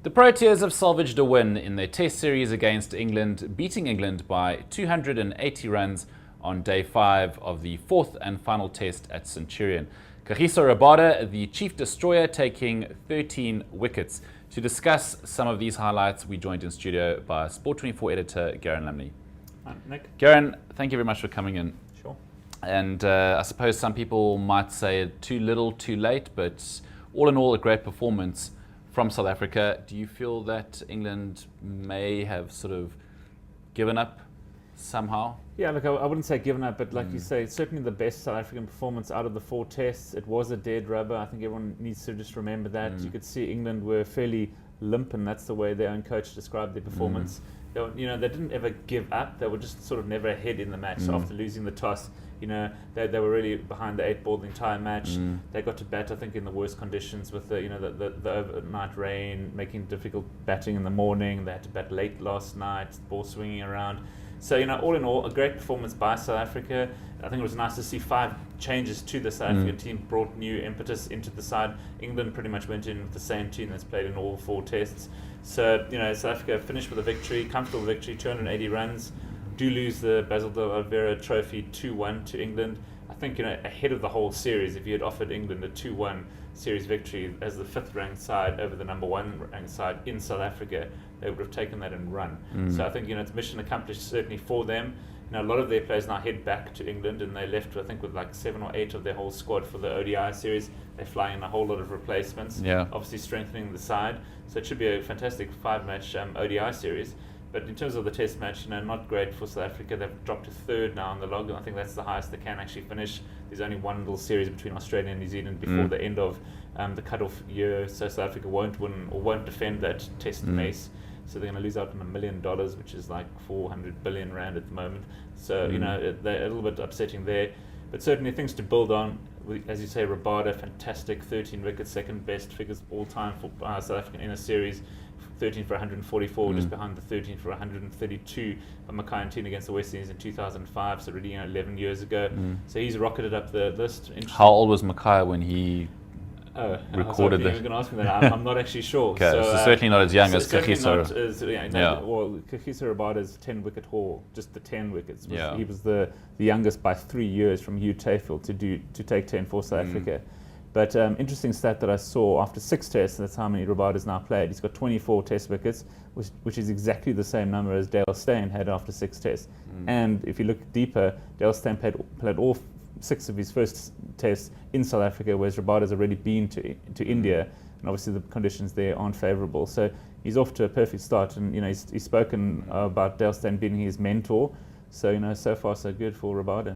The Proteas have salvaged a win in their Test series against England, beating England by 280 runs on day 5 of the fourth and final Test at Centurion. Kagiso Rabada, the chief destroyer, taking 13 wickets. To discuss some of these highlights, we joined in studio by Sport24 editor Garen Lumley. Hi, Nick. Garen, thank you very much for coming in. Sure. And I suppose some people might say too little, too late, but all in all, a great performance from South Africa. Do you feel that England may have sort of given up somehow? Yeah, look, I wouldn't say given up, but like you say, it's certainly the best South African performance out of the 4 tests. It was a dead rubber. I think everyone needs to just remember that. You could see England were fairly limp, and that's the way their own coach described their performance. They didn't ever give up. They were just sort of never ahead in the match. So after losing the toss, they were really behind the 8 ball the entire match. They got to bat, I think, in the worst conditions with the overnight rain, making difficult batting in the morning. They had to bat late last night, ball swinging around. So, all in all, a great performance by South Africa. I think it was nice to see 5 changes to the South African team, brought new impetus into the side. England pretty much went in with the same team that's played in all 4 tests. So, South Africa finished with a victory, comfortable victory, 280 runs. Do lose the Basil de Oliveira Trophy 2-1 to England. I think, ahead of the whole series, if you had offered England a 2-1 series victory as the 5th ranked side over the number 1 ranked side in South Africa, they would have taken that and run. So I think, it's mission accomplished certainly for them. A lot of their players now head back to England, and they left, I think, with like 7 or 8 of their whole squad for the ODI series. They're flying in a whole lot of replacements, obviously strengthening the side. So it should be a fantastic 5-match ODI series. But in terms of the Test match, not great for South Africa. They've dropped to 3rd now on the log, and I think that's the highest they can actually finish. There's only one little series between Australia and New Zealand before the end of the cut-off year, so South Africa won't win or won't defend that Test mace. So they're going to lose out on $1 million, which is like 400 billion rand at the moment. So they're a little bit upsetting there, but certainly things to build on. As you say, Rabada, fantastic, 13 wickets, second best figures all time for South Africa in a series. 13 for 144, just behind the 13 for 132 by Mackay and Teen against the West Indies in 2005, so really 11 years ago. So he's rocketed up the list. How old was Mackay when he recorded this? I was going to ask me that. I'm not actually sure. Okay, so certainly not as young as Kagiso. Well, Kagiso Rabada's 10-wicket haul, just the 10 wickets. He was the youngest by 3 years from Hugh Tayfield to take 10 for South Africa. But interesting stat that I saw, after 6 tests, that's how many Rabada's now played. He's got 24 test wickets, which is exactly the same number as Dale Steyn had after 6 tests. And if you look deeper, Dale Steyn played all 6 of his first tests in South Africa, whereas Rabada's already been to India, and obviously the conditions there aren't favourable. So he's off to a perfect start, and he's spoken about Dale Steyn being his mentor. So so far so good for Rabada.